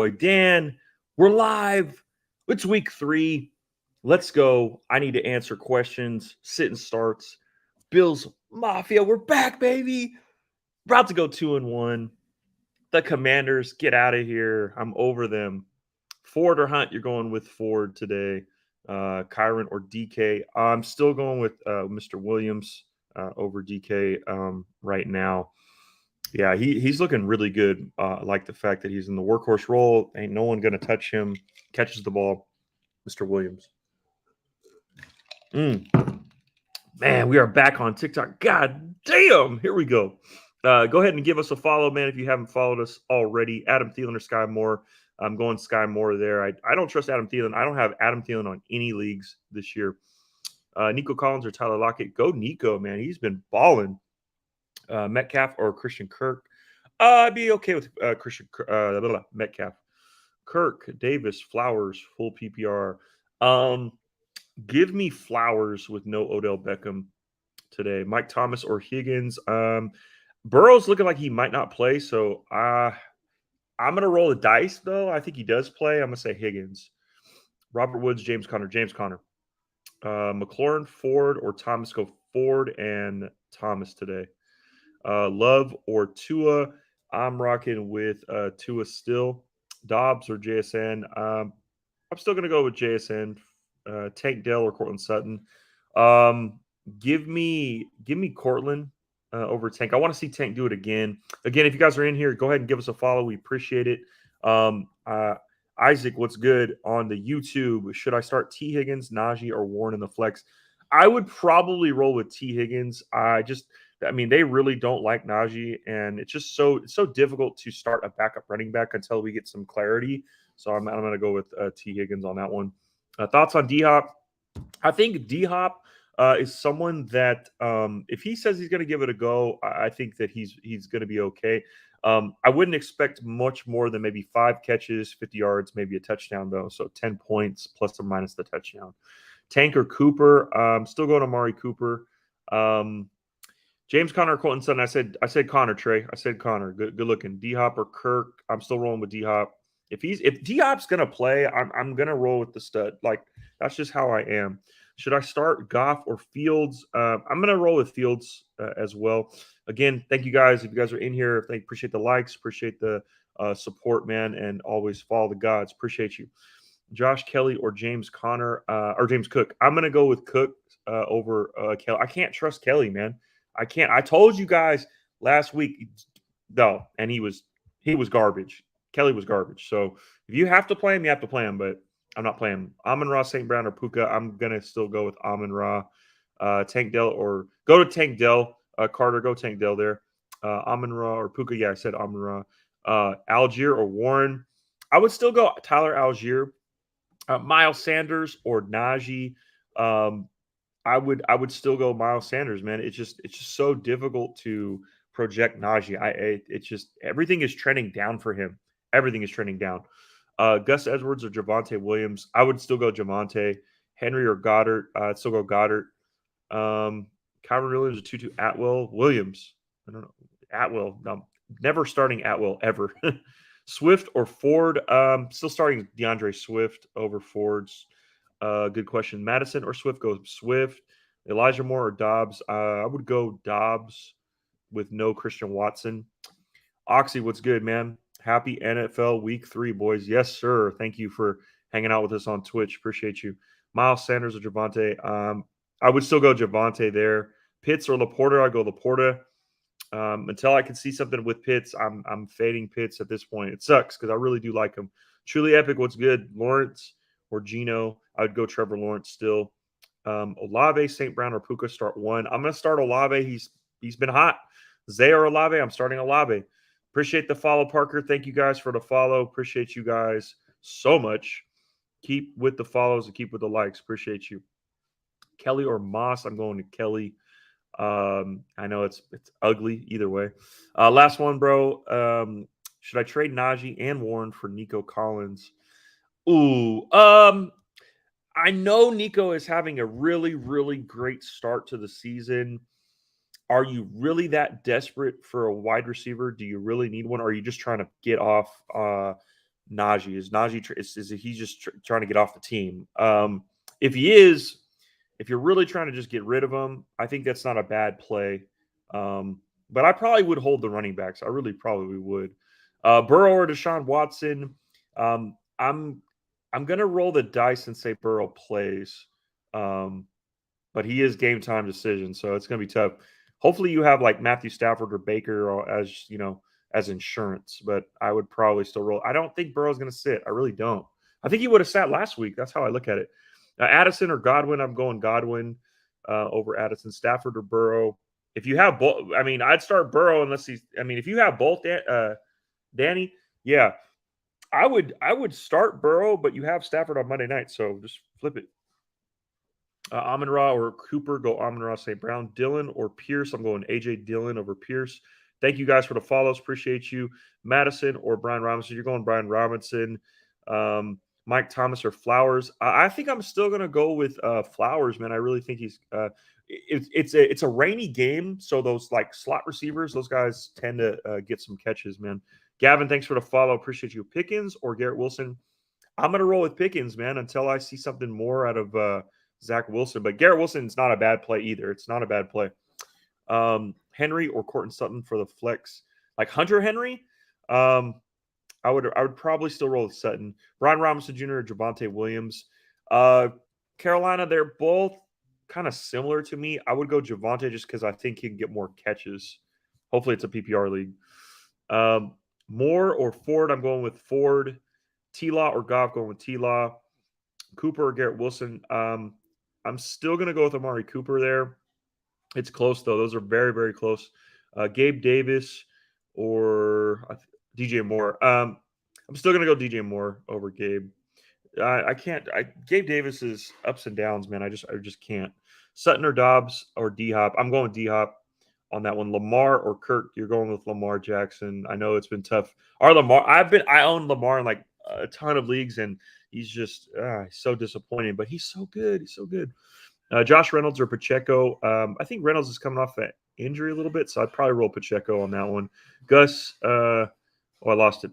boy Dan. We're live. It's week 3. Let's go. I need to answer questions. Sitting starts. Bills Mafia. We're back, baby. About to go 2-1. The Commanders, get out of here. I'm over them. Ford or Hunt, you're going with Ford today. Kyron or DK. I'm still going with Mr. Williams over DK right now. Yeah, he's looking really good. I like the fact that he's in the workhorse role. Ain't no one going to touch him. Catches the ball, Mr. Williams. Man, we are back on TikTok. God damn. Here we go. Go ahead and give us a follow, man, if you haven't followed us already. Adam Thielen or Sky Moore. I'm going Sky Moore there. I don't trust Adam Thielen. I don't have Adam Thielen on any leagues this year. Nico Collins or Tyler Lockett. Go Nico, man. He's been balling. Metcalf or Christian Kirk. I'd be okay with Christian Metcalf. Kirk, Davis, Flowers, full PPR. Give me Flowers with no Odell Beckham today. Mike Thomas or Higgins. Burrow's looking like he might not play, so I'm going to roll the dice, though. I think he does play. I'm going to say Higgins. Robert Woods, James Conner. McLaurin, Ford, or Thomas. Go Ford and Thomas today. Love or Tua. I'm rocking with Tua still. Dobbs or JSN. I'm still going to go with JSN. Tank Dell or Cortland Sutton. Give me Cortland over Tank. I want to see Tank do it again. Again, if you guys are in here, go ahead and give us a follow. We appreciate it. Isaac, what's good on the YouTube? Should I start T. Higgins, Najee, or Warren in the flex? I would probably roll with T. Higgins. They really don't like Najee, and it's so difficult to start a backup running back until we get some clarity. So I'm going to go with T. Higgins on that one. Thoughts on D-Hop? I think D-Hop is someone that if he says he's going to give it a go, I think that he's going to be okay. I wouldn't expect much more than maybe 5 catches, 50 yards, maybe a touchdown, though. So 10 points plus or minus the touchdown. Tank or Cooper? Still going to Amari Cooper. James Conner or Colton Sutton. I said Connor, Trey. I said Connor. Good looking. D-Hop or Kirk? I'm still rolling with D-Hop. If D-Hop's gonna play, I'm gonna roll with the stud. Like, that's just how I am. Should I start Goff or Fields? I'm gonna roll with Fields as well. Again, thank you guys. If you guys are in here, appreciate the likes, appreciate the support, man, and always follow the gods. Appreciate you. Josh Kelly or James Conner or James Cook. I'm gonna go with Cook over Kelly. I can't trust Kelly, man. I can't. I told you guys last week, no, and he was garbage. Kelly was garbage. So if you have to play him, you have to play him. But I'm not playing him. Amon-Ra, St. Brown, or Puka. I'm gonna still go with Amon-Ra. Tank Dell or go to Tank Dell. Carter, go Tank Dell there. Amon-Ra or Puka. Yeah, I said Amon-Ra. Algier or Warren. I would still go Tyler Algier. Miles Sanders or Najee. I would still go Miles Sanders, man. It's just so difficult to project Najee. It's just everything is trending down for him. Everything is trending down. Gus Edwards or Javonte Williams. I would still go Javonte. Henry or Goddard. I'd still go Goddard. Kyron Williams or Tutu Atwell. Williams. I don't know. Atwell. No, never starting Atwell ever. Swift or Ford. Still starting DeAndre Swift over Ford's. Good question. Madison or Swift? Go Swift. Elijah Moore or Dobbs? I would go Dobbs with no Christian Watson. Oxy, what's good, man? Happy NFL Week 3, boys. Yes, sir. Thank you for hanging out with us on Twitch. Appreciate you. Miles Sanders or Javonte? I would still go Javonte there. Pitts or Laporta? I go Laporta. Until I can see something with Pitts, I'm fading Pitts at this point. It sucks because I really do like him. Truly epic. What's good? Lawrence or Geno? I would go Trevor Lawrence still. Olave, St. Brown, or Puka start one. I'm going to start Olave. He's been hot. Zay or Olave? I'm starting Olave. Appreciate the follow, Parker. Thank you guys for the follow. Appreciate you guys so much. Keep with the follows and keep with the likes. Appreciate you. Kelly or Moss? I'm going to Kelly. I know it's ugly either way. Last one, bro. Should I trade Najee and Warren for Nico Collins? Ooh, I know Nico is having a really, really great start to the season. Are you really that desperate for a wide receiver? Do you really need one? Or are you just trying to get off Najee. Is he just trying to get off the team? If he is, if you're really trying to just get rid of him, I think that's not a bad play. But I probably would hold the running backs. I really probably would. Burrow or Deshaun Watson. I'm gonna roll the dice and say Burrow plays. But he is game time decision, so it's gonna be tough. Hopefully, you have like Matthew Stafford or Baker or as insurance. But I would probably still roll. I don't think Burrow's gonna sit. I really don't. I think he would have sat last week. That's how I look at it. Addison or Godwin, I'm going Godwin over Addison. Stafford or Burrow. If you have both, I mean, I'd start Burrow unless he's. I mean, if you have both, Danny, yeah, I would start Burrow, but you have Stafford on Monday night, so just flip it. Amon-Ra or Cooper, go Amon-Ra, St. Brown. Dillon or Pierce, I'm going AJ Dillon over Pierce. Thank you guys for the follows. Appreciate you. Madison or Brian Robinson, you're going Brian Robinson. Mike Thomas or Flowers. I think I'm still going to go with Flowers, man. I really think he's it's a rainy game, so those like slot receivers, those guys tend to get some catches, man. Gavin, thanks for the follow. Appreciate you. Pickens or Garrett Wilson? I'm going to roll with Pickens, man, until I see something more out of Zach Wilson. But Garrett Wilson's not a bad play either. It's not a bad play. Henry or Courtland Sutton for the flex. Like Hunter Henry, I would probably still roll with Sutton. Brian Robinson Jr. or Javonte Williams. Carolina, they're both kind of similar to me. I would go Javonte just because I think he can get more catches. Hopefully it's a PPR league. Moore or Ford, I'm going with Ford. T-Law or Goff, going with T-Law. Cooper or Garrett Wilson. I'm still going to go with Amari Cooper there. It's close, though. Those are very, very close. Gabe Davis or DJ Moore. I'm still going to go DJ Moore over Gabe. I can't. Gabe Davis is ups and downs, man. I just can't. Sutton or Dobbs or D-Hop. I'm going with D-Hop on that one. Lamar or Kirk. You're going with Lamar Jackson. I know it's been tough. I own Lamar in like a ton of leagues, and he's just he's so disappointing. But he's so good. He's so good. Josh Reynolds or Pacheco. I think Reynolds is coming off that injury a little bit, so I'd probably roll Pacheco on that one. Gus. I lost it.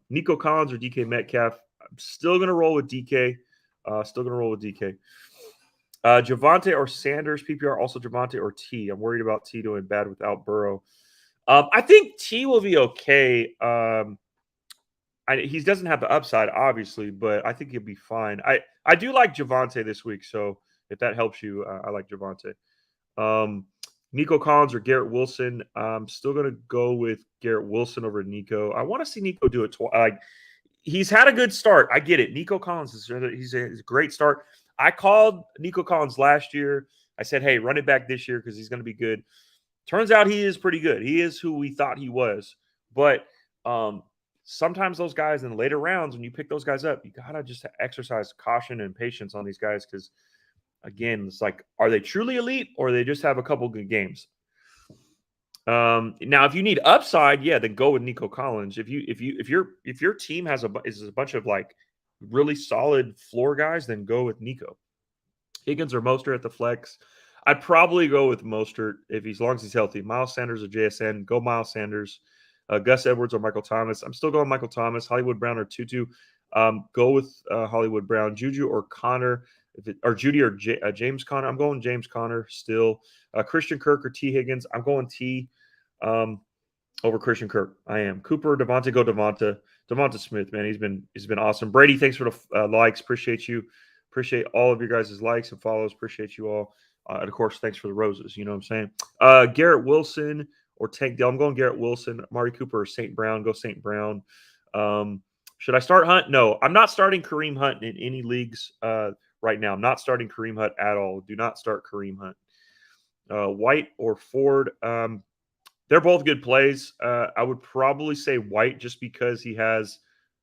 Nico Collins or DK Metcalf. I'm still going to roll with DK. Javonte or Sanders, PPR, also Javonte or T. I'm worried about T doing bad without Burrow. I think T will be okay. He doesn't have the upside, obviously, but I think he'll be fine. I do like Javonte this week, so if that helps you, I like Javonte. Nico Collins or Garrett Wilson. I'm still going to go with Garrett Wilson over Nico. I want to see Nico do it twice. He's had a good start. I get it. Nico Collins he's a great start. I called Nico Collins last year. I said, hey, run it back this year because he's going to be good. Turns out he is pretty good. He is who we thought he was. But sometimes those guys in the later rounds, when you pick those guys up, you got to just exercise caution and patience on these guys because, again, it's like, are they truly elite or they just have a couple good games? Now, if you need upside, yeah, then go with Nico Collins. If your team is a bunch of like really solid floor guys, then go with Nico. Higgins or Mostert at the flex. I'd probably go with Mostert as long as he's healthy. Miles Sanders or JSN, go Miles Sanders. Gus Edwards or Michael Thomas. I'm still going Michael Thomas. Hollywood Brown or Tutu. Go with Hollywood Brown. Juju or Connor. Judy or James Conner. I'm going James Conner still. Christian Kirk or T. Higgins. I'm going T over Christian Kirk. I am. Cooper or Devonta. Go Devonta. Devonta Smith, man. He's been awesome. Brady, thanks for the likes. Appreciate you. Appreciate all of your guys' likes and follows. Appreciate you all. And of course, thanks for the roses. You know what I'm saying? Garrett Wilson or Tank Dell. I'm going Garrett Wilson. Amari Cooper or St. Brown. Go St. Brown. Should I start Hunt? No, I'm not starting Kareem Hunt in any leagues right now. I'm not starting Kareem Hunt at all. Do not start Kareem Hunt. White or Ford. They're both good plays. I would probably say White just because he has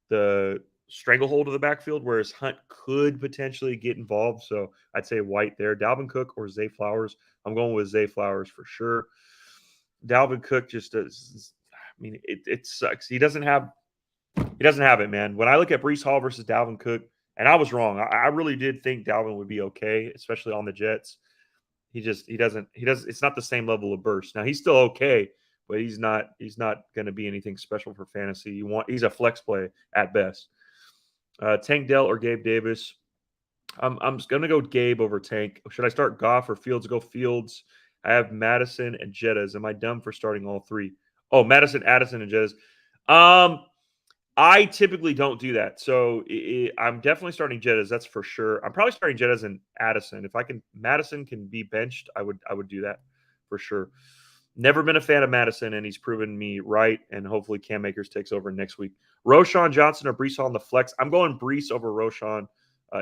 the stranglehold of the backfield, whereas Hunt could potentially get involved. So I'd say White there. Dalvin Cook or Zay Flowers. I'm going with Zay Flowers for sure. Dalvin Cook just does. I mean, it sucks. He doesn't have it, man. When I look at Breece Hall versus Dalvin Cook, and I was wrong. I really did think Dalvin would be okay, especially on the Jets. He doesn't. It's not the same level of burst. Now he's still okay, but he's not going to be anything special for fantasy. He's a flex play at best. Tank Dell or Gabe Davis. I'm going to go Gabe over Tank. Should I start Goff or Fields? Go Fields. I have Madison and Jettas. Am I dumb for starting all three? Oh, Madison, Addison, and Jettas. I typically don't do that. So I'm definitely starting Jettas. That's for sure. I'm probably starting Jettas and Addison. If Madison can be benched, I would do that for sure. Never been a fan of Madison, and he's proven me right. And hopefully Cam Akers takes over next week. Roschon Johnson or Breece Hall in the flex. I'm going Breece over Roschon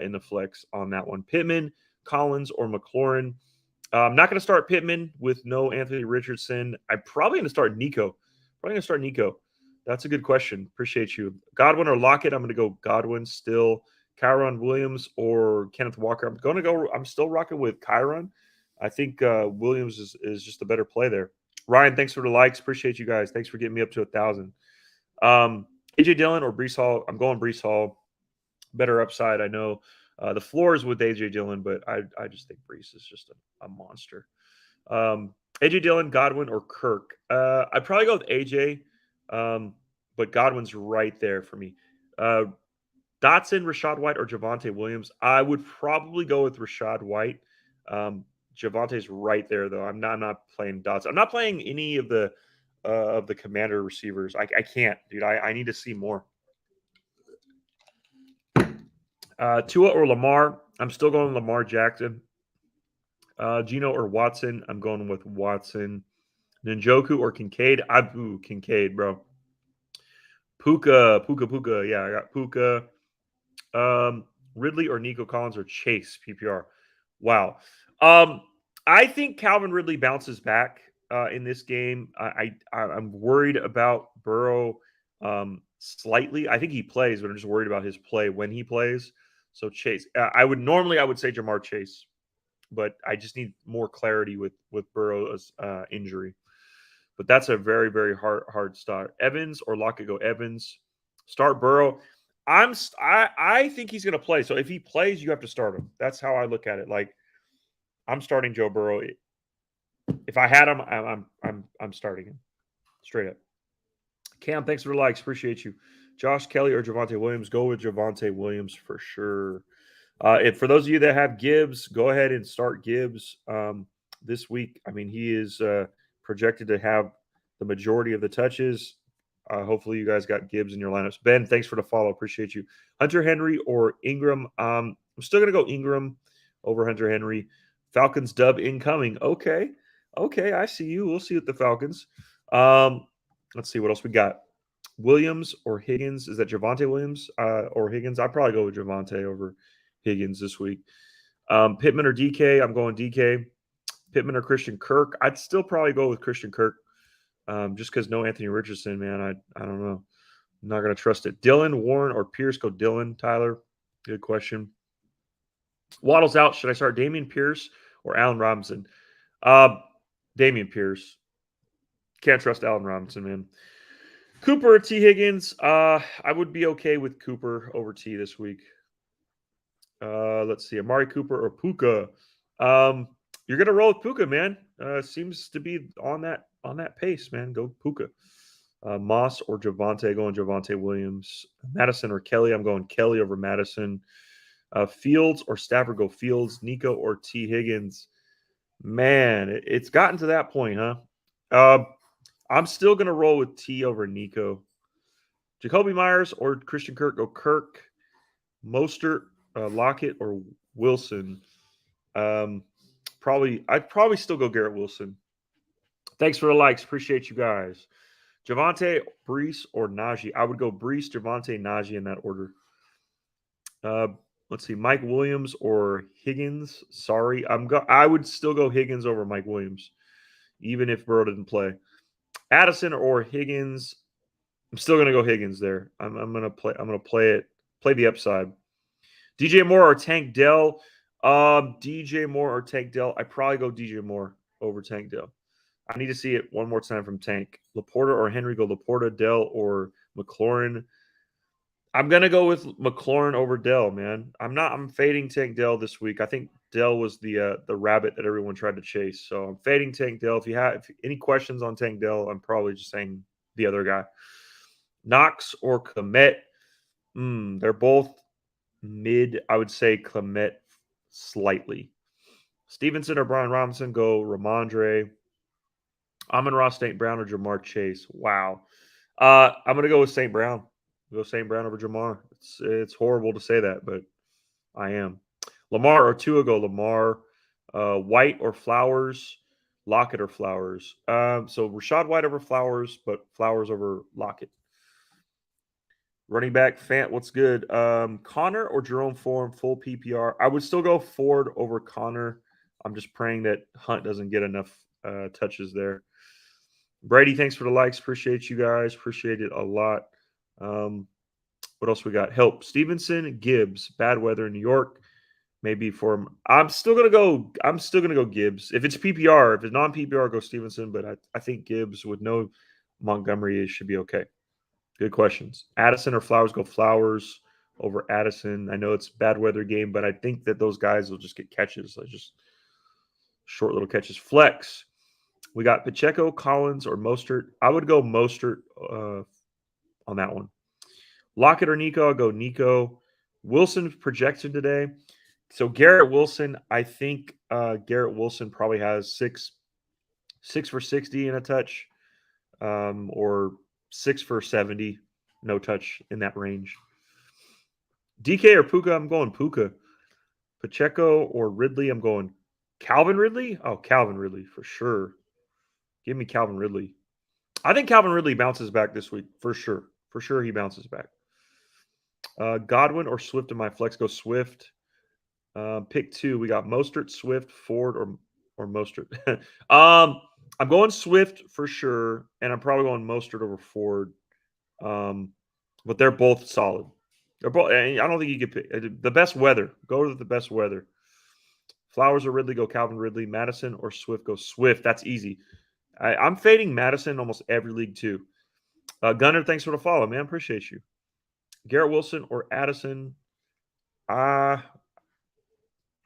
in the flex on that one. Pittman, Collins, or McLaurin. I'm not going to start Pittman with no Anthony Richardson. I'm probably going to start Nico. That's a good question. Appreciate you. Godwin or Lockett? I'm going to go Godwin still. Kyron Williams or Kenneth Walker? I'm still rocking with Kyron. I think Williams is just a better play there. Ryan, thanks for the likes. Appreciate you guys. Thanks for getting me up to 1,000. AJ Dillon or Breece Hall? I'm going Breece Hall. Better upside, I know. The floor is with AJ Dillon, but I just think Breece is just a monster. AJ Dillon, Godwin, or Kirk? I'd probably go with AJ, but Godwin's right there for me. Dotson, Rachaad White, or Javonte Williams? I would probably go with Rachaad White. Javonte's right there, though. I'm not playing Dotson. I'm not playing any of the Commander receivers. I can't, dude. I need to see more. Tua or Lamar? I'm still going Lamar Jackson. Gino or Watson? I'm going with Watson. Njoku or Kincaid? Kincaid, bro. Puka. Yeah, I got Puka. Ridley or Nico Collins or Chase PPR? Wow. I think Calvin Ridley bounces back in this game. I'm worried about Burrow slightly. I think he plays, but I'm just worried about his play when he plays. So Chase, I would say Jamar Chase, but I just need more clarity with Burrow's injury. But that's a very, very hard start. Evans or Lockett? Go Evans. Start Burrow. I think he's going to play. So if he plays, you have to start him. That's how I look at it. Like, I'm starting Joe Burrow. If I had him, I'm starting him straight up. Cam, thanks for the likes. Appreciate you. Josh Kelly or Javonte Williams? Go with Javonte Williams for sure. If for those of you that have Gibbs, go ahead and start Gibbs this week. I mean, he is projected to have the majority of the touches. Hopefully, you guys got Gibbs in your lineups. Ben, thanks for the follow. Appreciate you. Hunter Henry or Ingram? I'm still going to go Ingram over Hunter Henry. Falcons dub incoming. Okay, I see you. We'll see with the Falcons. Let's see what else we got. Williams or Higgins? Is that Javonte Williams or Higgins? I'd probably go with Javonte over Higgins this week. Pittman or DK? I'm going DK. Pittman or Christian Kirk? I'd still probably go with Christian Kirk just because no Anthony Richardson, man. I don't know. I'm not going to trust it. Dillon, Warren, or Pierce? Go Dillon, Tyler. Good question. Waddle's out. Should I start Dameon Pierce or Allen Robinson? Dameon Pierce. Can't trust Allen Robinson, man. Cooper or T. Higgins? I would be okay with Cooper over T this week. Let's see. Amari Cooper or Puka? You're gonna roll with Puka, man. Seems to be on that pace, man. Go Puka. Moss or Javonte? Going Javonte Williams. Madison or Kelly? I'm going Kelly over Madison. Fields or Stafford? Go Fields. Nico or T. Higgins? Man, it's gotten to that point, huh? I'm still going to roll with T over Nico. Jacoby Myers or Christian Kirk? Go Kirk. Mostert, Lockett, or Wilson? I'd probably still go Garrett Wilson. Thanks for the likes. Appreciate you guys. Javonte, Breece, or Najee? I would go Breece, Javonte, Najee in that order. Let's see. Mike Williams or Higgins? Sorry. I would still go Higgins over Mike Williams, even if Burrow didn't play. Addison or Higgins? I'm still going to go Higgins there. I'm going to play the upside. DJ Moore or Tank Dell? DJ Moore or Tank Dell? I probably go DJ Moore over Tank Dell. I need to see it one more time from Tank. Laporta or Henry? Go Laporta, Dell, or McLaurin? I'm gonna go with McLaurin over Dell, man. I'm fading Tank Dell this week. I think Dell was the rabbit that everyone tried to chase. So I'm fading Tank Dell. If any questions on Tank Dell, I'm probably just saying the other guy. Knox or Clement. They're both mid. I would say Clement slightly. Stevenson or Brian Robinson, go Ramondre. Amon-Ra St. Brown or Jamar Chase. Wow. I'm gonna go with St. Brown. Go St. Brown over Jamar. It's horrible to say that, but I am. Lamar or Tua, go Lamar. White or Flowers. Lockett or Flowers. So Rashad White over Flowers, but Flowers over Lockett. Running back, Fant, what's good? Connor or Jerome Ford, full PPR. I would still go Ford over Connor. I'm just praying that Hunt doesn't get enough touches there. Brady, thanks for the likes. Appreciate you guys. Appreciate it a lot. What else we got? Help. Stevenson, Gibbs. Bad weather in New York. Maybe for him. I'm still gonna go Gibbs. If it's PPR, if it's non-PPR, go Stevenson. But I think Gibbs with no Montgomery should be okay. Good questions. Addison or Flowers, go Flowers over Addison. I know it's bad weather game, but I think that those guys will just get catches. Like just short little catches. Flex. We got Pacheco, Collins, or Mostert. I would go Mostert on that one. Lockett or Nico, I'll go Nico. Wilson's projection today. So Garrett Wilson, I think Garrett Wilson probably has six for 60 in a touch, or 6 for 70, no touch in that range. DK or Puka, I'm going Puka. Pacheco or Ridley, I'm going Calvin Ridley. Oh, Calvin Ridley for sure. Give me Calvin Ridley. I think Calvin Ridley bounces back this week for sure. For sure, he bounces back. Godwin or Swift in my flex, go Swift. Pick 2. We got Mostert, Swift, Ford, or Mostert. I'm going Swift for sure, and I'm probably going Mostert over Ford. But they're both solid. They're both. I don't think you could pick the best weather. Go to the best weather. Flowers or Ridley, go Calvin Ridley. Madison or Swift, go Swift. That's easy. I'm fading Madison almost every league too. Gunner, thanks for the follow, man. Appreciate you. Garrett Wilson or Addison.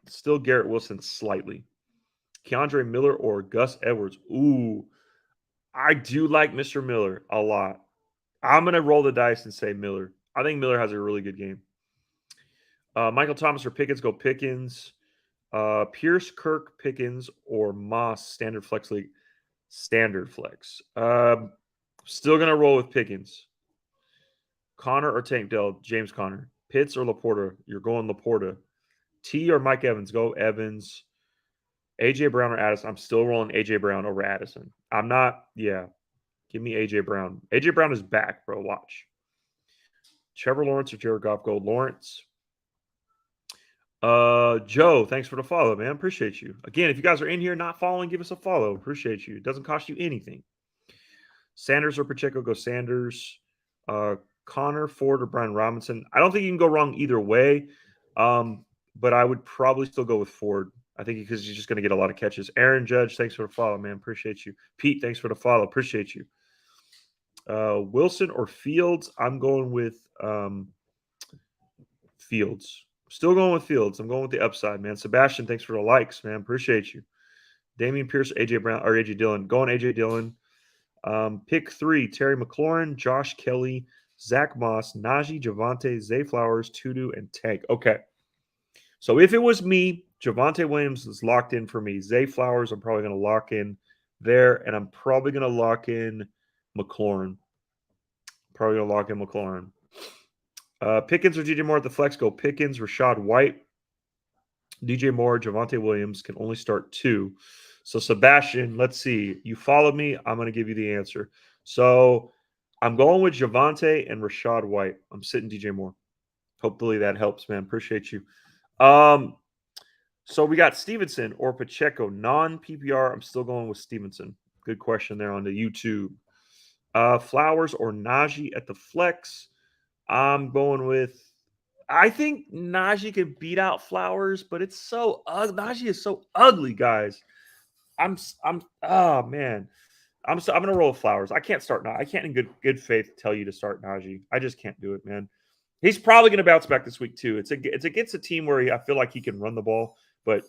Still Garrett Wilson slightly. Keandre Miller or Gus Edwards. Ooh, I do like Mr. Miller a lot. I'm going to roll the dice and say Miller. I think Miller has a really good game. Michael Thomas or Pickens, go Pickens. Pierce, Kirk, Pickens, or Moss, standard flex league. Standard flex. Still going to roll with Pickens. Connor or Tank Dell, James Connor. Pitts or Laporta, you're going Laporta. T or Mike Evans, go Evans. AJ Brown or Addison, I'm still rolling AJ Brown over Addison. I'm not, yeah. Give me AJ Brown. AJ Brown is back, bro. Watch. Trevor Lawrence or Jared Goff, go Lawrence. Joe, thanks for the follow, man. Appreciate you. Again, if you guys are in here not following, give us a follow. Appreciate you. It doesn't cost you anything. Sanders or Pacheco, go Sanders. Connor, Ford, or Brian Robinson. I don't think you can go wrong either way, but I would probably still go with Ford. I think because he's just going to get a lot of catches. Aaron Judge, thanks for the follow, man. Appreciate you. Pete, thanks for the follow. Appreciate you. Wilson or Fields? I'm going with Fields. Still going with Fields. I'm going with the upside, man. Sebastian, thanks for the likes, man. Appreciate you. Damian Pierce, AJ Brown, or AJ Dillon. Going AJ Dillon. Pick 3, Terry McLaurin, Josh Kelly, Zach Moss, Najee, Javonte, Zay Flowers, Tudu, and Tank. Okay. So if it was me, Javonte Williams is locked in for me. Zay Flowers, I'm probably going to lock in there, and I'm probably going to lock in McLaurin. Pickens or DJ Moore at the flex, go Pickens, Rashad White, DJ Moore, Javonte Williams can only start 2. So Sebastian, let's see. You followed me. I'm going to give you the answer. So I'm going with Javonte and Rashad White. I'm sitting DJ Moore. Hopefully that helps, man. Appreciate you. So we got Stevenson or Pacheco, non-PPR. I'm still going with Stevenson. Good question there on the YouTube. Flowers or Najee at the flex. I'm going with. I think Najee can beat out Flowers, but it's so Najee is so ugly, guys. Oh man. I'm gonna roll with Flowers. I can't start. I can't in good faith tell you to start Najee. I just can't do it, man. He's probably going to bounce back this week too. It's against a team where I feel like he can run the ball, but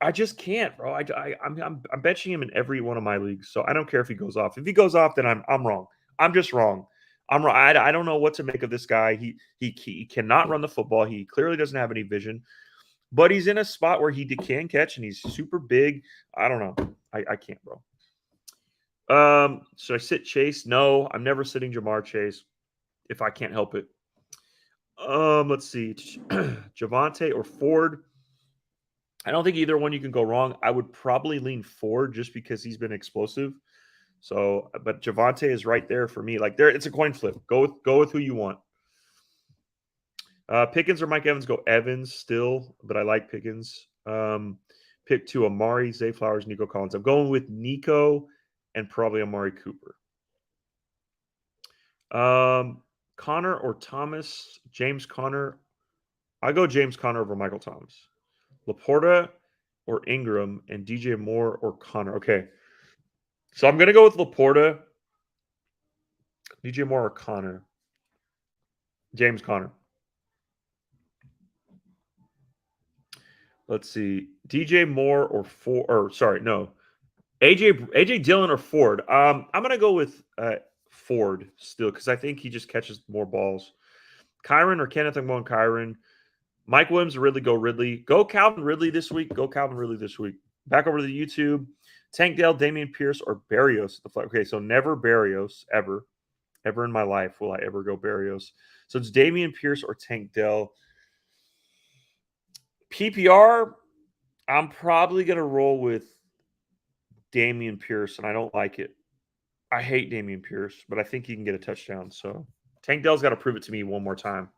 I just can't, bro. I'm benching him in every one of my leagues, so I don't care if he goes off. If he goes off, then I'm wrong. I'm just wrong. I'm wrong. I don't know what to make of this guy. He cannot run the football. He clearly doesn't have any vision, but he's in a spot where he can catch, and he's super big. I don't know. I can't, bro. Should I sit Chase? No, I'm never sitting Jamar Chase if I can't help it. Let's see, Javonte or Ford. I don't think either one you can go wrong. I would probably lean Ford just because he's been explosive. So, but Javonte is right there for me. Like there, it's a coin flip. Go with who you want. Pickens or Mike Evans? Go Evans still, but I like Pickens. Pick 2, Amari, Zay Flowers, Nico Collins. I'm going with Nico and probably Amari Cooper. Connor or Thomas? James Conner. I go James Conner over Michael Thomas. Laporta or Ingram, and DJ Moore or Connor. Okay. So I'm going to go with Laporta, DJ Moore or Connor. James Conner. Let's see. DJ Moore or Ford, or sorry, no. AJ Dillon or Ford. I'm going to go with Ford still because I think he just catches more balls. Kyron or Kenneth? I'm going Kyron. Mike Williams or Ridley? Go Ridley. Go Calvin Ridley this week. Go Calvin Ridley this week. Back over to the YouTube. Tank Dell, Damian Pierce, or Barrios at the flag. Okay, so never Barrios, ever. Ever in my life will I ever go Barrios. So it's Damian Pierce or Tank Dell. PPR, I'm probably going to roll with Damian Pierce, and I don't like it. I hate Damian Pierce, but I think he can get a touchdown. So Tank Dell's got to prove it to me one more time.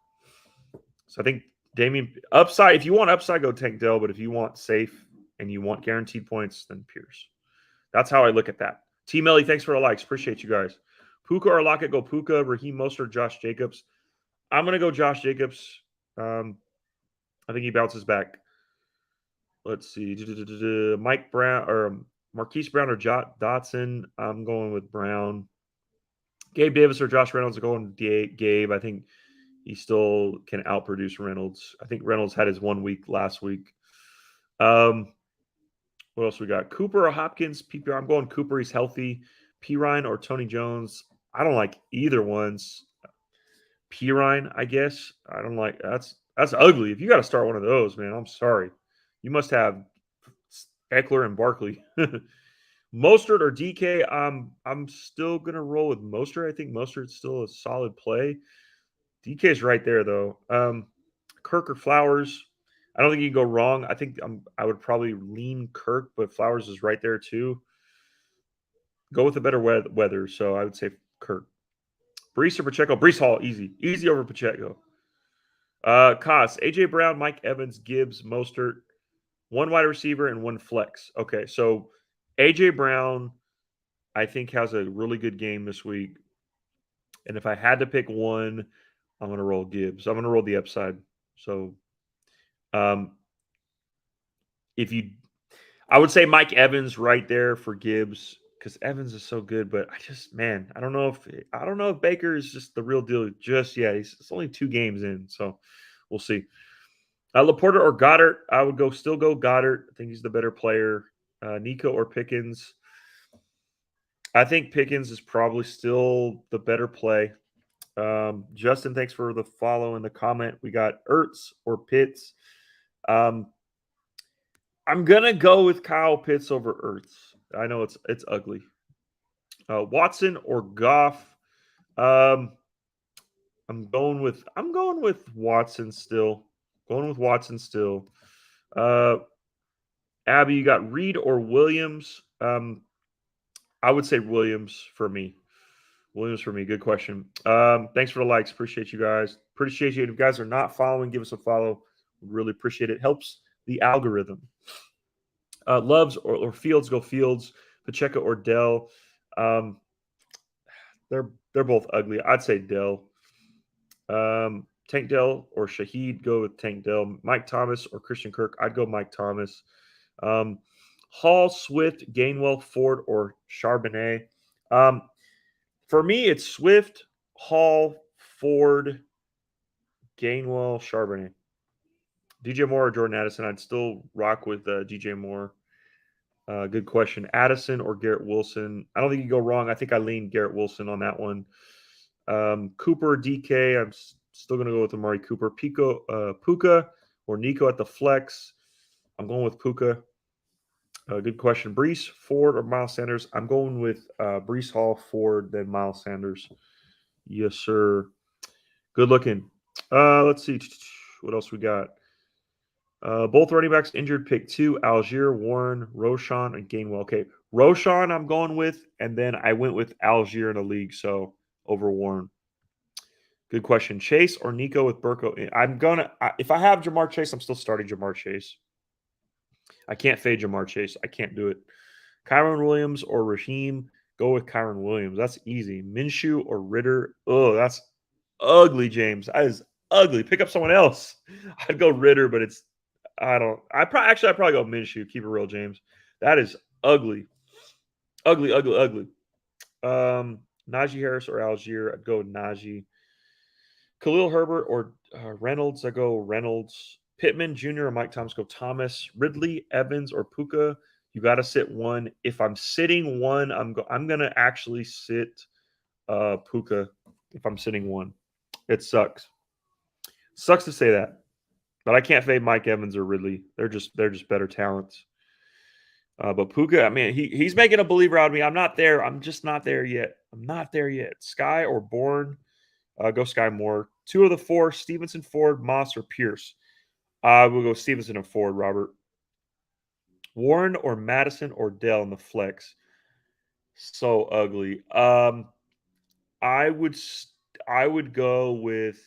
So I think Damian upside. If you want upside, go Tank Dell. But if you want safe and you want guaranteed points, then Pierce. That's how I look at that. T Melly, thanks for the likes. Appreciate you guys. Puka or Lockett? Go Puka. Raheem Mostert, Josh Jacobs. I'm going to go Josh Jacobs. I think he bounces back. Let's see. Mike Brown or Marquise Brown or Dotson. I'm going with Brown. Gabe Davis or Josh Reynolds are going Gabe. I think he still can outproduce Reynolds. I think Reynolds had his 1 week last week. What else we got? Cooper or Hopkins? PPR. I'm going Cooper. He's healthy. Pirine or Tony Jones? I don't like either ones. Pirine, I guess. I don't like that's ugly. If you got to start one of those, man, I'm sorry. You must have Eckler and Barkley. Mostert or DK? I'm still gonna roll with Mostert. I think Mostert's still a solid play. DK's right there though. Kirk or Flowers? I don't think you can go wrong. I think I would probably lean Kirk, but Flowers is right there too. Go with the better weather, so I would say Kirk. Brees or Pacheco? Brees Hall, easy over Pacheco. Cost: AJ Brown, Mike Evans, Gibbs, Mostert, one wide receiver and one flex. Okay, so AJ Brown, I think, has a really good game this week. And if I had to pick one, I'm going to roll Gibbs. I'm going to roll the upside. So, I would say Mike Evans right there for Gibbs because Evans is so good. But I don't know if Baker is just the real deal just yet. It's only 2 games in, so we'll see. Laporta or Goddard? I would still go Goddard. I think he's the better player. Nico or Pickens? I think Pickens is probably still the better play. Justin, thanks for the follow and the comment. We got Ertz or Pitts. I'm gonna go with Kyle Pitts over Ertz. I know it's ugly. Watson or Goff? I'm going with Watson still. Going with Watson still. Abby, you got Reed or Williams? I would say Williams for me. Good question. Thanks for the likes. Appreciate you guys. Appreciate you. If you guys are not following, give us a follow. Really appreciate it. Helps the algorithm. Loves or Fields? Go Fields. Pacheco or Dell? They're both ugly. I'd say Dell. Tank Dell or Shaheed? Go with Tank Dell. Mike Thomas or Christian Kirk? I'd go Mike Thomas. Hall, Swift, Gainwell, Ford, or Charbonnet? For me, it's Swift, Hall, Ford, Gainwell, Charbonnet. DJ Moore or Jordan Addison? I'd still rock with DJ Moore. Good question. Addison or Garrett Wilson? I don't think you go wrong. I think I lean Garrett Wilson on that one. Cooper, DK. I'm still going to go with Amari Cooper. Puka or Nico at the flex. I'm going with Puka. Good question. Breece, Ford, or Miles Sanders? I'm going with Breece Hall, Ford, then Miles Sanders. Yes, sir. Good looking. Let's see. What else we got? Both running backs injured. Pick 2. Algier, Warren, Roshan, and Gainwell. Okay. Roshan I'm going with, and then I went with Algier in a league, so over Warren. Good question. Chase or Nico with Burko? If I have Jamar Chase, I'm still starting Jamar Chase. I can't fade Jamar Chase. I can't do it. Kyron Williams or Raheem? Go with Kyron Williams. That's easy. Minshew or Ritter? Oh, that's ugly, James. That is ugly. Pick up someone else. I'd go Ritter, but I'd probably go Minshew. Keep it real, James. That is ugly. Ugly, ugly, ugly. Najee Harris or Algier? I'd go with Najee. Khalil Herbert or Reynolds? I go Reynolds. Pittman Jr. or Mike Thomas? Go Thomas. Ridley, Evans, or Puka? You got to sit one. If I'm sitting one, I'm gonna actually sit Puka. If I'm sitting one, it sucks. Sucks to say that, but I can't fade Mike Evans or Ridley. They're just better talents. But Puka, I mean, he's making a believer out of me. I'm not there. I'm just not there yet. I'm not there yet. Sky or Bourne? Go Sky Moore. 2 of the 4: Stevenson, Ford, Moss, or Pierce. We'll go Stevenson and Ford, Robert. Warren or Madison or Dell in the flex. So ugly. I would go with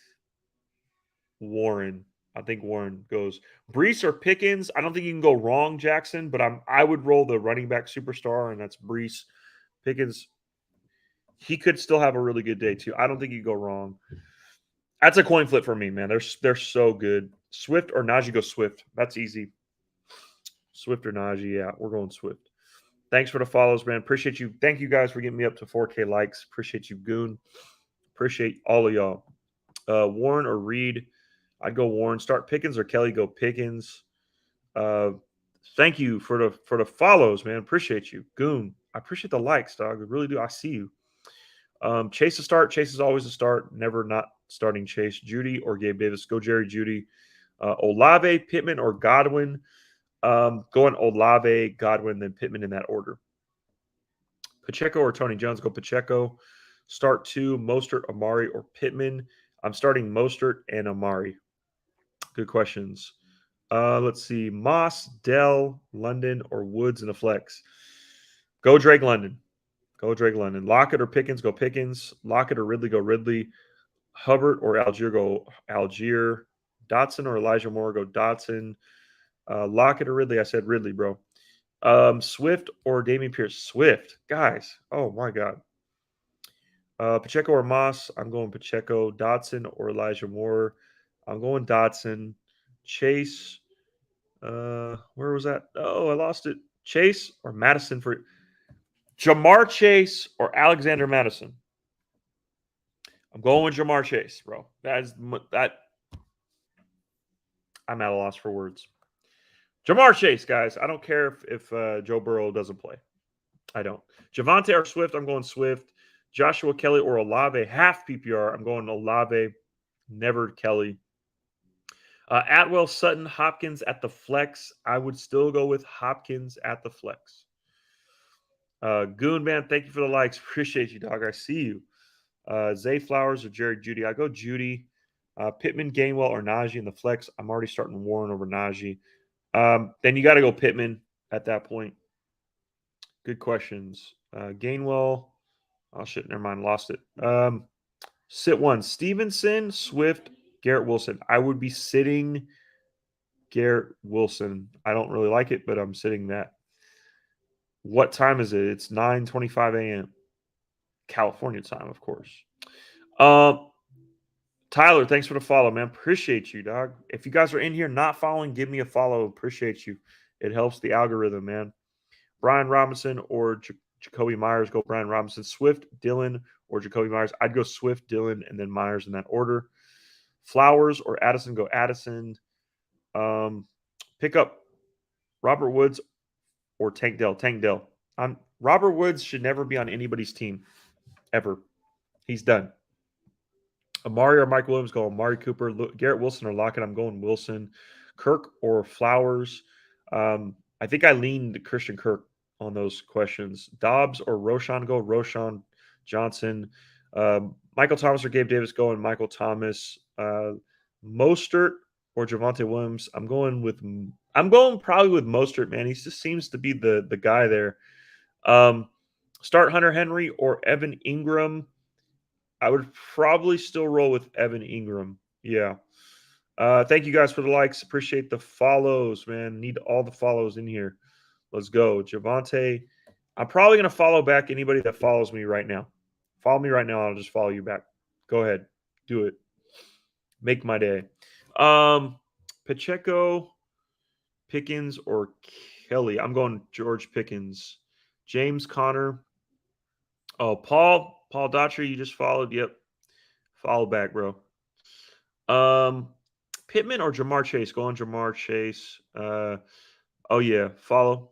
Warren. I think Warren goes. Breece or Pickens. I don't think you can go wrong, Jackson, but I would roll the running back superstar, and that's Breece. Pickens, he could still have a really good day too. I don't think you go wrong. That's a coin flip for me, man. They're so good. Swift or Najee? Go Swift. That's easy. Swift or Najee? Yeah, we're going Swift. Thanks for the follows, man. Appreciate you. Thank you guys for getting me up to 4K likes. Appreciate you, Goon. Appreciate all of y'all. Warren or Reed? I'd go Warren. Start Pickens or Kelly? Go Pickens. Thank you for the follows, man. Appreciate you, Goon. I appreciate the likes, dog. I really do. I see you. Chase to start. Chase is always a start. Never not starting Chase. Judy or Gabe Davis? Go Jerry Judy. Olave, Pittman, or Godwin? Going Olave, Godwin, then Pittman in that order. Pacheco or Tony Jones? Go Pacheco. Start 2: Mostert, Amari, or Pittman? I'm starting Mostert and Amari. Good questions. Let's see. Moss, Dell, London, or Woods in the flex? Go Drake London. Go Drake London. Lockett or Pickens? Go Pickens. Lockett or Ridley? Go Ridley. Hubbard or Algier? Go Algier. Dotson or Elijah Moore? Go Dotson. Lockett or Ridley? I said Ridley, bro. Swift or Dameon Pierce? Swift. Guys, oh my God. Pacheco or Moss? I'm going Pacheco. Dotson or Elijah Moore? I'm going Dotson. Chase. Where was that? Oh, I lost it. Chase or Madison for Jamar Chase or Alexander Madison? I'm going with Jamar Chase, bro. That. I'm at a loss for words. Jamar Chase, guys. I don't care if Joe Burrow doesn't play. I don't. Javonte or Swift? I'm going Swift. Joshua Kelly or Olave? Half PPR. I'm going Olave. Never Kelly. Atwell, Sutton, Hopkins at the flex. I would still go with Hopkins at the flex. Goon, man, thank you for the likes. Appreciate you, dog. I see you. Zay Flowers or Jerry Judy? I go Judy. Pittman, Gainwell, or Najee in the flex. I'm already starting Warren over Najee. Then you got to go Pittman at that point. Good questions. Gainwell. Oh, shit. Never mind. Lost it. Sit one. Stevenson, Swift, Garrett Wilson. I would be sitting Garrett Wilson. I don't really like it, but I'm sitting that. What time is it? It's 9:25 a.m. California time, of course. Tyler, thanks for the follow, man. Appreciate you, dog. If you guys are in here not following, give me a follow. Appreciate you. It helps the algorithm, man. Brian Robinson or Jacoby Myers? Go Brian Robinson. Swift, Dillon, or Jacoby Myers? I'd go Swift, Dillon, and then Myers in that order. Flowers or Addison, go Addison. Pick up Robert Woods or Tank Dell. Tank Dell. Robert Woods should never be on anybody's team, ever. He's done. Amari or Mike Williams, go Amari Cooper. Garrett Wilson or Lockett, I'm going Wilson. Kirk or Flowers. I think I leaned Christian Kirk on those questions. Dobbs or Roschon, go Roschon Johnson. Michael Thomas or Gabe Davis, going Michael Thomas. Mostert or Javonte Williams. I'm going probably with Mostert, man. He just seems to be the guy there. Start Hunter Henry or Evan Ingram. I would probably still roll with Evan Ingram. Yeah. Thank you guys for the likes. Appreciate the follows, man. Need all the follows in here. Let's go. Javonte. I'm probably going to follow back anybody that follows me right now. Follow me right now. I'll just follow you back. Go ahead. Do it. Make my day. Pacheco, Pickens, or Kelly. I'm going George Pickens. James Conner. Oh, Paul Daughtry, you just followed. Yep. Follow back, bro. Pittman or Jamar Chase? Go on Jamar Chase. Oh, yeah. Follow.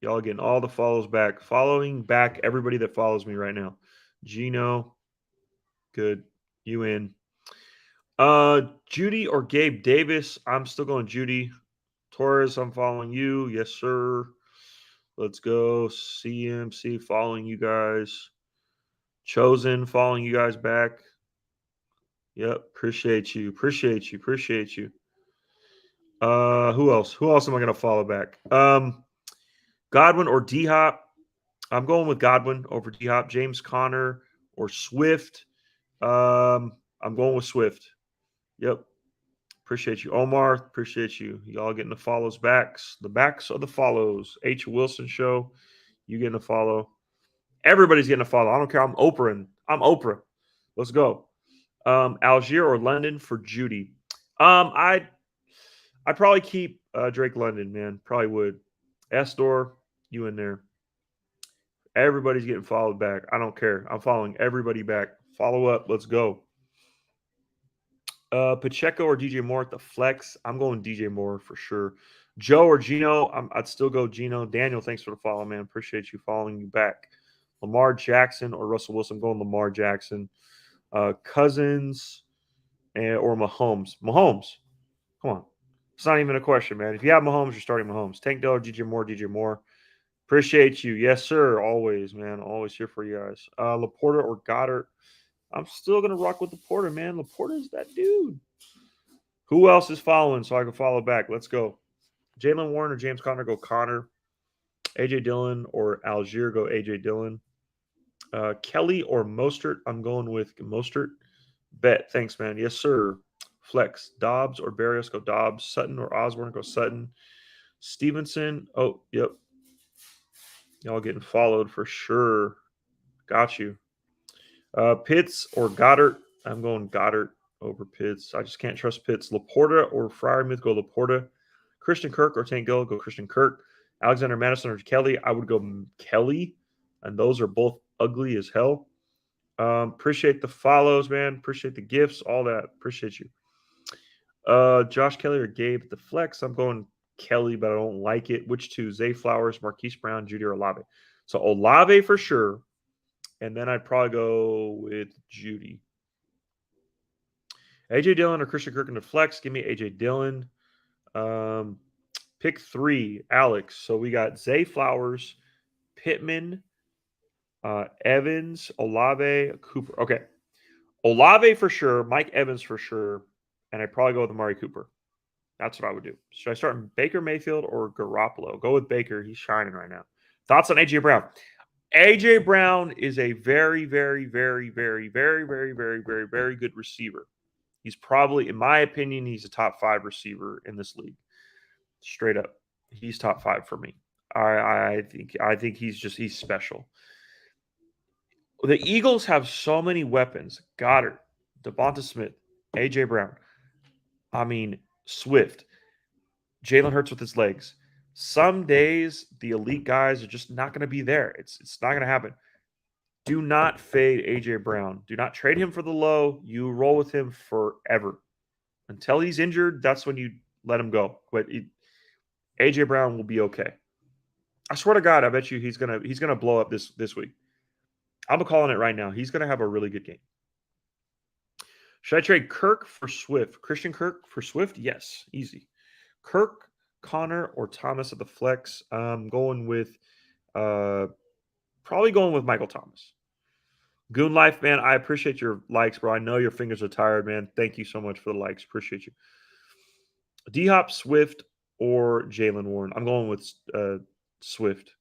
Y'all getting all the follows back. Following back everybody that follows me right now. Gino. Good. You in. Judy or Gabe Davis? I'm still going Judy. Torres, I'm following you. Yes, sir. Let's go. CMC following you guys. Chosen following you guys back. Yep. Appreciate you. Appreciate you. Appreciate you. Who else? Who else am I going to follow back? Godwin or D-Hop? I'm going with Godwin over D-Hop. James Conner or Swift? I'm going with Swift. Yep. Appreciate you. Omar, appreciate you. Y'all getting the follows backs. The backs are the follows. H. Wilson Show. You getting a follow. Everybody's getting a follow. I don't care. I'm Oprah. Let's go. Algier or London for Judy. I'd probably keep Drake London, man. Probably would. Estor, you in there. Everybody's getting followed back. I don't care. I'm following everybody back. Follow up. Let's go. Pacheco or DJ Moore at the flex. I'm going DJ Moore for sure. Joe or Gino. I'd still go Gino. Daniel, thanks for the follow, man. Appreciate you following you back. Lamar Jackson or Russell Wilson. I'm going Lamar Jackson. Cousins or Mahomes. Mahomes. Come on. It's not even a question, man. If you have Mahomes, you're starting Mahomes. Tank Dell or DJ Moore. Appreciate you. Yes, sir. Always, man. Always here for you guys. Laporta or Goddard. I'm still going to rock with Laporta, man. Laporta's that dude. Who else is following so I can follow back? Let's go. Jalen Warren or James Conner, go Connor. A.J. Dillon or Algier, go A.J. Dillon. Kelly or Mostert, I'm going with Mostert. Bet. Thanks, man. Yes, sir. Flex. Dobbs or Barrios, go Dobbs. Sutton or Osborne, go Sutton. Stevenson. Oh, yep. Y'all getting followed for sure. Got you. Pitts or Goddard. I'm going Goddard over Pitts. I just can't trust Pitts. Laporta or Freiermuth, go Laporta. Christian Kirk or Tank Dell, go Christian Kirk. Alexander Madison or Kelly, I would go Kelly. And those are both ugly as hell. Appreciate the follows, man. Appreciate the gifts, all that. Appreciate you. Josh Kelly or Gabe at the flex. I'm going Kelly, but I don't like it. Which two? Zay Flowers, Marquise Brown, Judy, or Olave? So Olave for sure. And then I'd probably go with Judy. A.J. Dillon or Christian Kirk in the flex. Give me A.J. Dillon. Pick 3, Alex. So we got Zay Flowers, Pittman, Evans, Olave, Cooper. Okay. Olave for sure. Mike Evans for sure. And I'd probably go with Amari Cooper. That's what I would do. Should I start Baker Mayfield or Garoppolo? Go with Baker. He's shining right now. Thoughts on A.J. Brown? A.J. Brown is a very, very, very, very, very, very, very, very, very good receiver. He's probably, in my opinion, he's a top 5 receiver in this league. Straight up. He's top 5 for me. I think he's special. The Eagles have so many weapons. Goddard, Devonta Smith, A.J. Brown. I mean, Swift. Jalen Hurts with his legs. Some days the elite guys are just not going to be there. It's not going to happen. Do not fade A.J. Brown. Do not trade him for the low. You roll with him forever. Until he's injured, that's when you let him go. But AJ Brown will be okay. I swear to God, I bet you he's gonna blow up this week. I'm calling it right now. He's gonna have a really good game. Should I trade Kirk for Swift? Christian Kirk for Swift? Yes, easy. Kirk, Connor, or Thomas at the flex. I'm going with probably going with Michael Thomas. Goon Life, man, I appreciate your likes, bro. I know your fingers are tired, man. Thank you so much for the likes. Appreciate you. D Hop, Swift, or Jalen Warren? I'm going with Swift.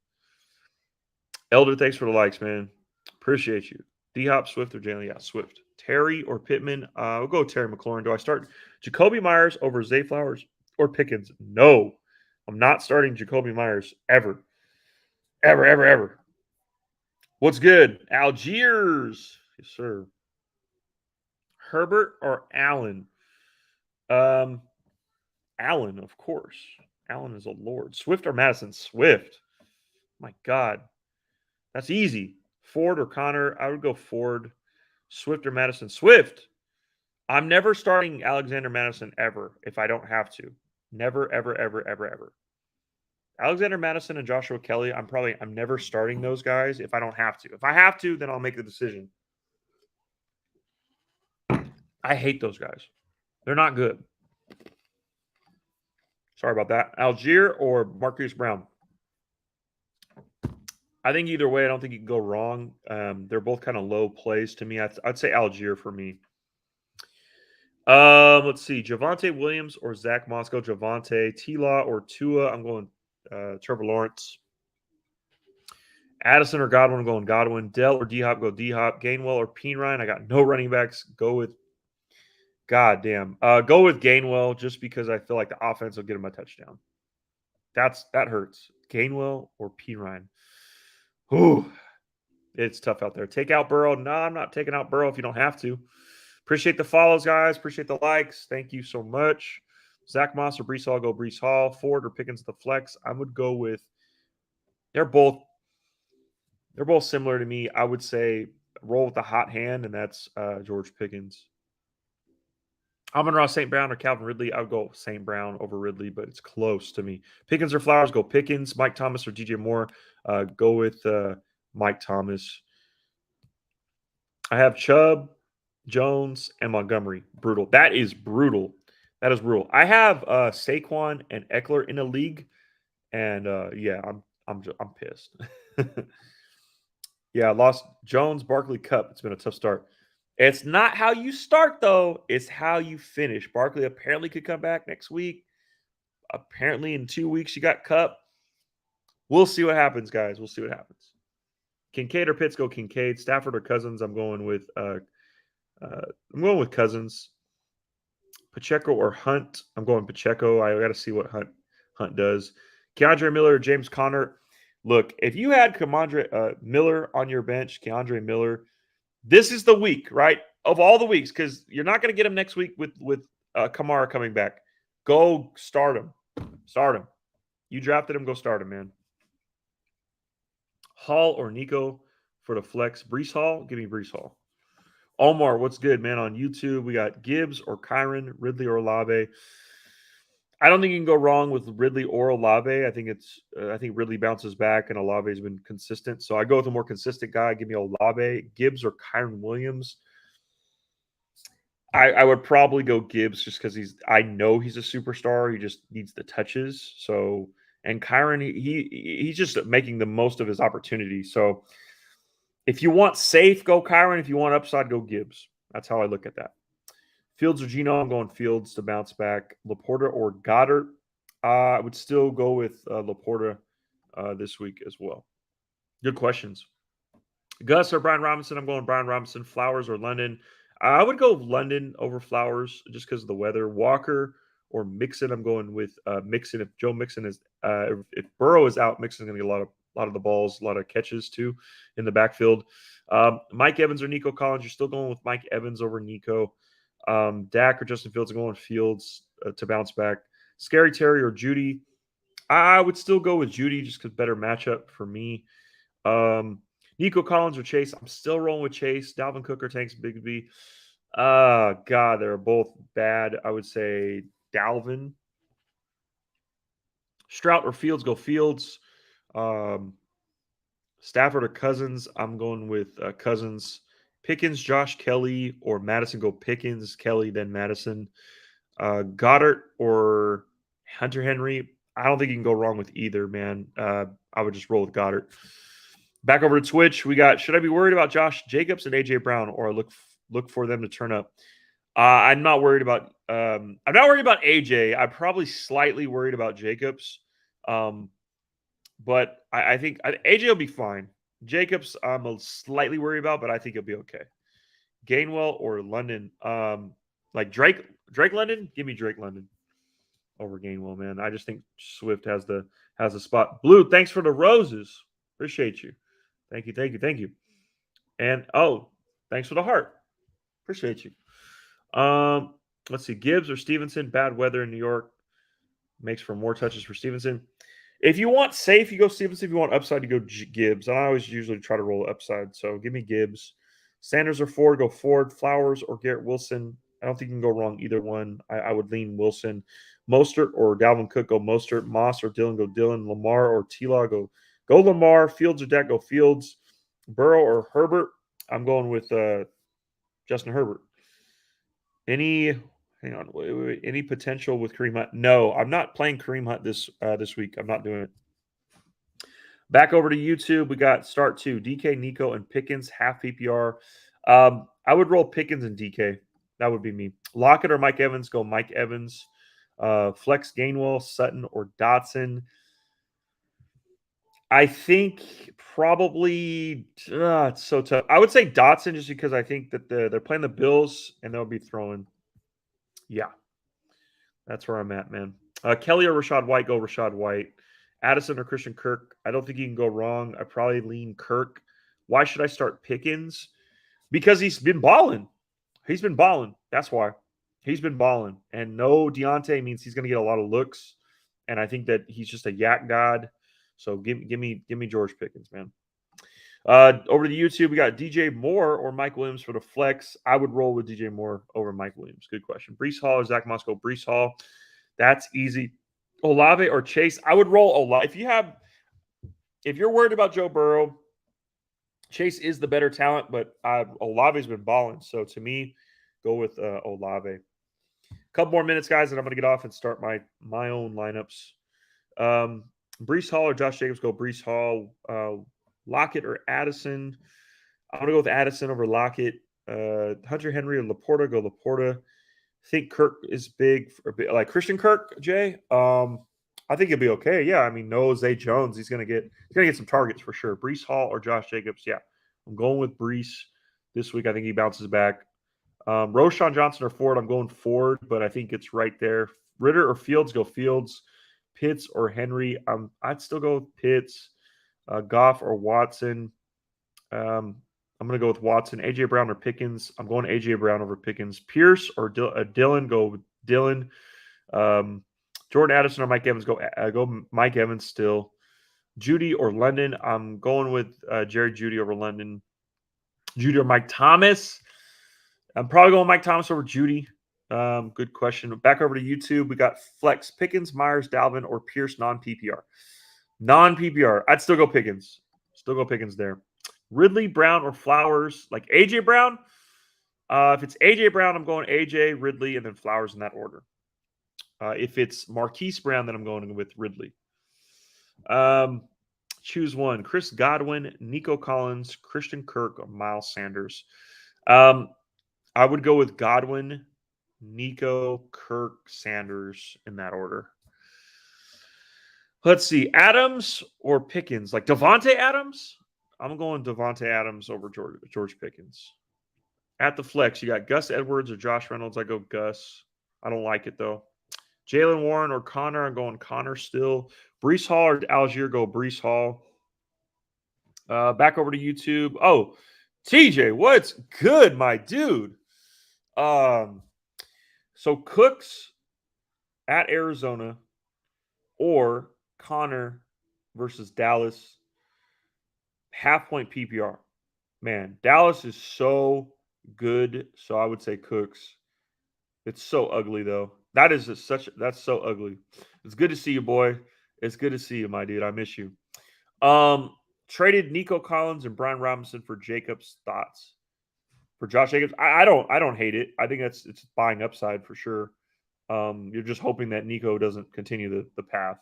Elder, thanks for the likes, man. Appreciate you. D Hop, Swift, or Jalen? Yeah, Swift. Terry or Pittman? We'll go Terry McLaurin. Do I start Jacoby Myers over Zay Flowers or Pickens? No. I'm not starting Jacoby Myers ever. Ever, ever, ever. What's good? Algiers. Yes, sir. Herbert or Allen? Allen, of course. Allen is a lord. Swift or Madison? Swift. My God. That's easy. Ford or Connor? I would go Ford. Swift or Madison? Swift. I'm never starting Alexander Madison ever if I don't have to. Never, ever, ever, ever, ever. Alexander Madison and Joshua Kelly, I'm never starting those guys if I don't have to. If I have to, then I'll make the decision. I hate those guys. They're not good. Sorry about that. Algier or Marquise Brown? I think either way, I don't think you can go wrong. They're both kind of low plays to me. I'd say Algier for me. Let's see. Javonte Williams or Zach Moss? Go Javonte. T-Law or Tua? I'm going Trevor Lawrence. Addison or Godwin? I'm going Godwin. Dell or D-Hop? Go D-Hop. Gainwell or Perine? I got no running backs. Go with go with Gainwell just because I feel like the offense will get him a touchdown. That hurts. Gainwell or Perine? Ooh, it's tough out there. Take out Burrow. No, I'm not taking out Burrow if you don't have to. Appreciate the follows, guys. Appreciate the likes. Thank you so much. Zach Moss or Brees Hall? Go Brees Hall. Ford or Pickens the flex? I would go with. They're both similar to me. I would say roll with the hot hand, and that's George Pickens. Amon-Ra St. Brown or Calvin Ridley? I would go St. Brown over Ridley, but it's close to me. Pickens or Flowers? Go Pickens. Mike Thomas or DJ Moore? Go with Mike Thomas. I have Chubb, Jones, and Montgomery. Brutal. That is brutal. That is brutal. I have Saquon and Eckler in a league, and yeah, I'm pissed. Yeah, I lost Jones, Barkley, Cup. It's been a tough start. It's not how you start, though. It's how you finish. Barkley apparently could come back next week. Apparently, in 2 weeks, you got Cup. We'll see what happens, guys. We'll see what happens. Kincaid or Pitts? Go Kincaid. Stafford or Cousins? I'm going with Cousins. Pacheco or Hunt? I'm going Pacheco. I got to see what Hunt does. Keandre Miller or James Conner? Look, if you had Miller on your bench, Keandre Miller, this is the week, right? Of all the weeks, because you're not going to get him next week with Kamara coming back. Go start him. Start him. You drafted him. Go start him, man. Hall or Nico for the flex? Brees Hall? Give me Brees Hall. Omar, what's good, man? On YouTube, we got Gibbs or Kyron, Ridley or Olave. I don't think you can go wrong with Ridley or Olave. I think Ridley bounces back and Olave has been consistent. So I go with a more consistent guy. Give me Olave. Gibbs or Kyron Williams. I would probably go Gibbs just because I know he's a superstar. He just needs the touches. So, and Kyron, he's just making the most of his opportunity. So if you want safe, go Kyron. If you want upside, go Gibbs. That's how I look at that. Fields or Geno? I'm going Fields to bounce back. Laporta or Goddard? I would still go with Laporta this week as well. Good questions. Gus or Brian Robinson? I'm going Brian Robinson. Flowers or London? I would go London over Flowers just because of the weather. Walker or Mixon? I'm going with Mixon. If Joe Mixon is if Burrow is out, Mixon's going to get a lot of the balls, a lot of catches too in the backfield. Mike Evans or Nico Collins? You're still going with Mike Evans over Nico. Dak or Justin Fields? I'm going Fields to bounce back. Scary Terry or Judy? I would still go with Judy just because better matchup for me. Nico Collins or Chase? I'm still rolling with Chase. Dalvin Cook or Tanks Bigsby? God, they're both bad. I would say Dalvin. Stroud or Fields, go Fields. Um, Stafford or Cousins, I'm going with Cousins. Pickens, Josh Kelly, or Madison, go Pickens, Kelly, then Madison. Goddard or Hunter Henry, I don't think you can go wrong with either, man. I would just roll with Goddard. Back over to Twitch, we got, should I be worried about Josh Jacobs and AJ Brown, or look for them to turn up? I'm not worried about I'm not worried about AJ. I'm probably slightly worried about Jacobs. Um, but I think AJ will be fine. Jacobs, I'm slightly worried about, but I think he'll be okay. Gainwell or London, like Drake London. Give me Drake London over Gainwell, man. I just think Swift has the spot. Blue, thanks for the roses. Appreciate you. Thank you, thank you, thank you. And thanks for the heart. Appreciate you. Let's see. Gibbs or Stevenson. Bad weather in New York makes for more touches for Stevenson. If you want safe, you go Stevenson. If you want upside, you go Gibbs. I always usually try to roll upside. So give me Gibbs. Sanders or Ford, go Ford. Flowers or Garrett Wilson. I don't think you can go wrong either one. I would lean Wilson. Mostert or Dalvin Cook, go Mostert. Moss or Dylan, go Dylan. Lamar or T-Law, go Lamar. Fields or Dak, go Fields. Burrow or Herbert. I'm going with Justin Herbert. Any hang on, wait. Any potential with Kareem Hunt? No, I'm not playing Kareem Hunt this week. I'm not doing it. Back over to YouTube, we got start two: DK, Nico, and Pickens, half PPR. I would roll Pickens and DK. That would be me. Lockett or Mike Evans, go Mike Evans. Flex Gainwell, Sutton, or Dotson. I think probably it's so tough. I would say Dotson just because I think that they're playing the Bills and they'll be throwing. Yeah, that's where I'm at, man. Kelly or Rashad White, go Rashad White. Addison or Christian Kirk, I don't think you can go wrong. I probably lean Kirk. Why should I start Pickens? Because he's been balling. He's been balling. That's why. He's been balling. And no Deontay means he's going to get a lot of looks. And I think that he's just a yak god. So give me George Pickens, man. Over to YouTube, we got DJ Moore or Mike Williams for the flex. I would roll with DJ Moore over Mike Williams. Good question. Brees Hall or Zach Moscow? Brees Hall. That's easy. Olave or Chase? I would roll Olave. If you're worried about Joe Burrow, Chase is the better talent, but Olave's been balling. So to me, go with Olave. A couple more minutes, guys, and I'm going to get off and start my own lineups. Brees Hall or Josh Jacobs? Go Brees Hall. Lockett or Addison? I'm going to go with Addison over Lockett. Hunter Henry or Laporta? Go Laporta. I think Kirk is big, like Christian Kirk, Jay. I think he'll be okay. Yeah, I mean, no Zay Jones. He's gonna get some targets for sure. Brees Hall or Josh Jacobs. Yeah, I'm going with Brees this week. I think he bounces back. Roschon Johnson or Ford. I'm going Ford, but I think it's right there. Ritter or Fields. Go Fields. Pitts or Henry. I'd still go with Pitts. Goff or Watson. I'm going to go with Watson. AJ Brown or Pickens. I'm going AJ Brown over Pickens. Pierce or Dylan. Go with Dylan. Jordan Addison or Mike Evans. Go Mike Evans still. Judy or London. I'm going with Jerry Judy over London. Judy or Mike Thomas. I'm probably going Mike Thomas over Judy. Good question. Back over to YouTube. We got Flex, Pickens, Myers, Dalvin, or Pierce non-PPR. Non-PPR. I'd still go Pickens. Still go Pickens there. Ridley, Brown, or Flowers. Like AJ Brown. If it's AJ Brown, I'm going AJ, Ridley, and then Flowers in that order. If it's Marquise Brown, then I'm going with Ridley. Choose one. Chris Godwin, Nico Collins, Christian Kirk, or Miles Sanders. I would go with Godwin, Nico, Kirk, Sanders in that order. Let's see. Adams or Pickens? Like Devontae Adams? I'm going Devontae Adams over George Pickens. At the flex, you got Gus Edwards or Josh Reynolds. I go Gus. I don't like it, though. Jalen Warren or Connor. I'm going Connor still. Brees Hall or Algier. Go Brees Hall. Back over to YouTube. Oh, TJ, what's good, my dude? So Cooks at Arizona or Connor versus Dallas. Half point PPR. Man, Dallas is so good. So I would say Cooks. It's so ugly though. That's so ugly. It's good to see you, boy. It's good to see you, my dude. I miss you. Um, Traded Nico Collins and Brian Robinson for Jacobs. Thoughts for Josh Jacobs? I don't hate it. I think it's buying upside for sure. You're just hoping that Nico doesn't continue the path.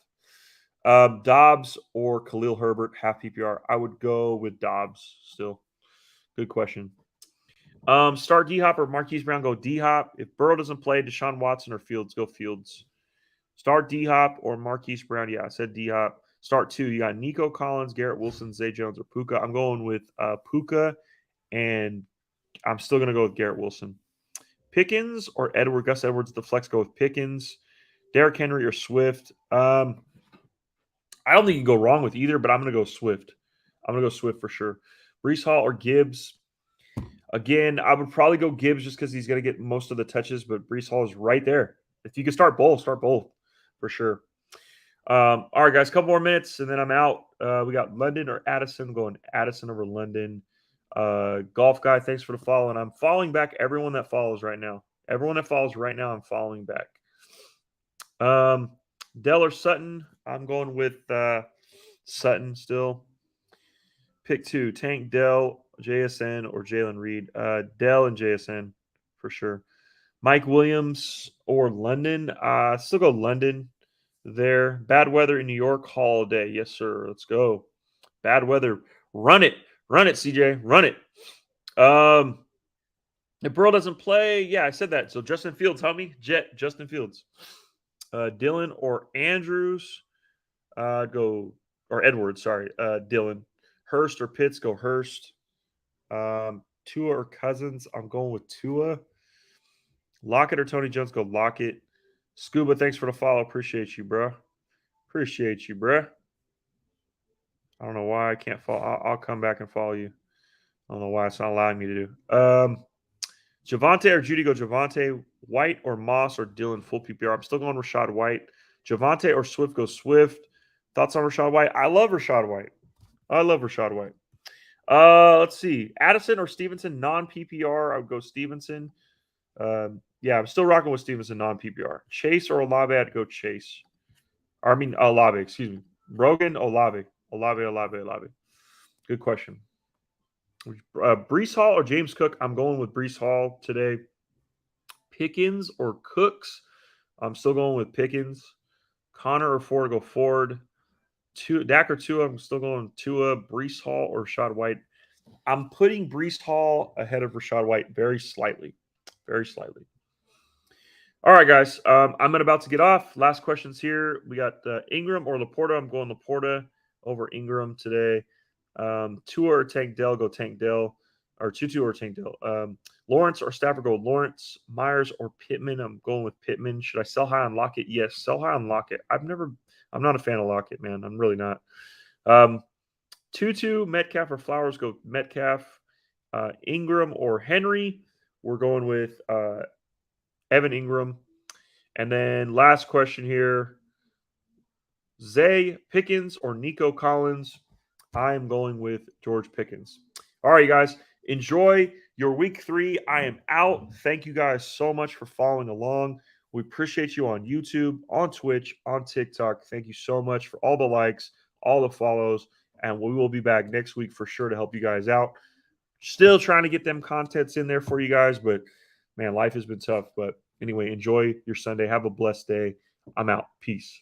Dobbs or Khalil Herbert, half PPR. I would go with Dobbs still. Good question. Start D Hop or Marquise Brown, go D Hop. If Burrow doesn't play, Deshaun Watson or Fields, go Fields. Start D Hop or Marquise Brown. Yeah, I said D Hop. Start two. You got Nico Collins, Garrett Wilson, Zay Jones, or Puka. I'm going with Puka, and I'm still going to go with Garrett Wilson. Pickens or Edward, Gus Edwards, the flex, go with Pickens. Derrick Henry or Swift. I don't think you can go wrong with either, but I'm going to go Swift. I'm going to go Swift for sure. Breece Hall or Gibbs. Again, I would probably go Gibbs just because he's going to get most of the touches, but Breece Hall is right there. If you can start both for sure. All right, guys, a couple more minutes, and then I'm out. We got London or Addison. I'm going Addison over London. Golf Guy, thanks for the follow, and I'm following back everyone that follows right now. Everyone that follows right now, I'm following back. Dell or Sutton, I'm going with Sutton still. Pick two, Tank, Dell, JSN, or Jalen Reed. Dell and JSN for sure. Mike Williams or London. Still go London there. Bad weather in New York, Holiday. Yes, sir. Let's go. Bad weather. Run it. Run it, CJ. Run it. If Burrow doesn't play, yeah, I said that. So Justin Fields, homie. Justin Fields. Dylan or Andrews. Go or Edwards, sorry. Dylan. Hurst or Pitts, go Hurst. Tua or Cousins, I'm going with Tua. Lockett or Tony Jones, go Lockett. Scuba, thanks for the follow. Appreciate you, bro. Appreciate you, bro. I don't know why I can't follow. I'll come back and follow you. I don't know why it's not allowing me to do. Javonte or Judy, go Javonte. White or Moss or Dylan, full PPR. I'm still going Rachaad White. Javonte or Swift, go Swift. Thoughts on Rachaad White? I love Rachaad White. Let's see. Addison or Stevenson, non-PPR. I would go Stevenson. Yeah, I'm still rocking with Stevenson, non-PPR. Chase or Olave, I'd go Chase. Olave, excuse me. Rogan, Olave. Olave. Good question. Breece Hall or James Cook? I'm going with Breece Hall today. Pickens or Cooks? I'm still going with Pickens. Connor or Ford, go Ford. Dak or Tua, I'm still going Tua. Breece Hall or Rachaad White? I'm putting Breece Hall ahead of Rachaad White very slightly. Very slightly. All right, guys. I'm about to get off. Last questions here. We got Ingram or Laporta. I'm going Laporta over Ingram today. Tua or Tank Dell, go Tank Dell. Or Tutu or Tank Dell. Lawrence or Stafford, go Lawrence. Myers or Pittman, I'm going with Pittman. Should I sell high on Lockett? Yes, sell high on Lockett. I'm not a fan of Lockett, man. I'm really not. Tutu, Metcalf, or Flowers, go Metcalf. Ingram or Henry, we're going with Evan Ingram. And then last question here, Zay Pickens or Nico Collins? I'm going with George Pickens. All right, you guys, enjoy your week 3. I am out. Thank you guys so much for following along. We appreciate you on YouTube, on Twitch, on TikTok. Thank you so much for all the likes, all the follows, and we will be back next week for sure to help you guys out. Still trying to get them contents in there for you guys, but man, life has been tough. But anyway, enjoy your Sunday. Have a blessed day. I'm out. Peace.